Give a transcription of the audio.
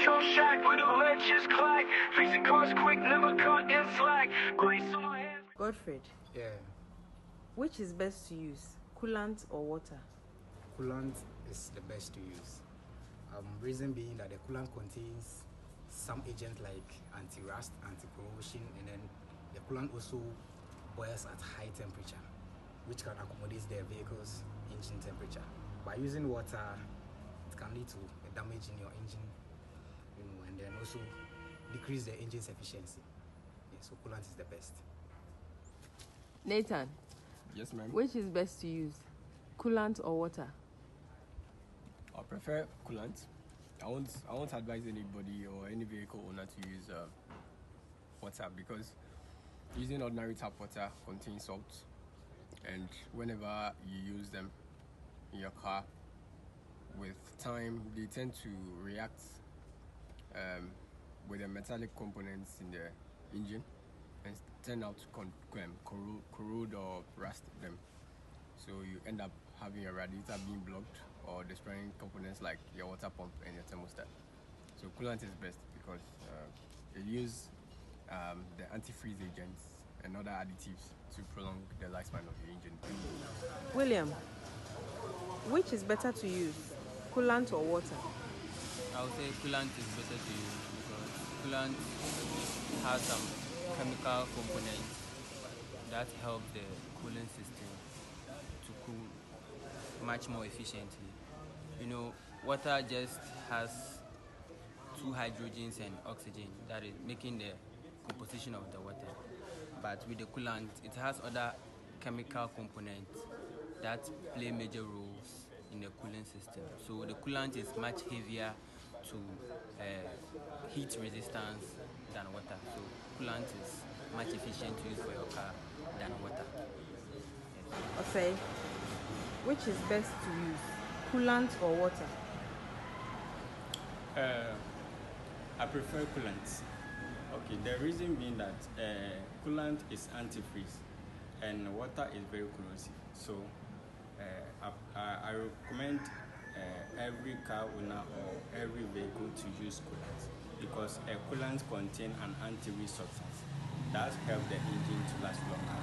control shack with a lead just clack. Fixing cars quick, never caught in slack. Grace on my hands. Godfred. Yeah. Which is best to use, coolant or water? Coolant is the best to use. Reason being that the coolant contains some agent like anti-rust, anti-corrosion, and then the coolant also boils at high temperature, which can accommodate the vehicle's engine temperature. By using water, it can lead to a damage in your engine, and then also decrease the engine's efficiency. Yeah, so coolant is the best. Nathan. Yes, ma'am. Which is best to use, coolant or water? I prefer coolant. I won't advise anybody or any vehicle owner to use water, because using ordinary tap water contains salt, and whenever you use them in your car, with time they tend to react with the metallic components in the engine and turn out to corrode or rust them. So you end up having your radiator being blocked or destroying components like your water pump and your thermostat. So coolant is best because it uses the antifreeze agents and other additives to prolong the lifespan of your engine. William, which is better to use, coolant or water? I would say coolant is better to use because coolant has some chemical components that help the cooling system to cool much more efficiently. You know, water just has two hydrogens and oxygen, that is making the composition of the water. But with the coolant, it has other chemical components that play major roles in the cooling system. So the coolant is much heavier to heat resistance than water. So coolant is much efficient to use for your car than water. Yes. Okay. Which is best to use, coolant or water? I prefer coolant. Okay, the reason being that coolant is antifreeze and water is very corrosive. So I recommend every car owner or every vehicle to use coolant, because coolant contains an anti-freeze substance that helps the engine to last longer.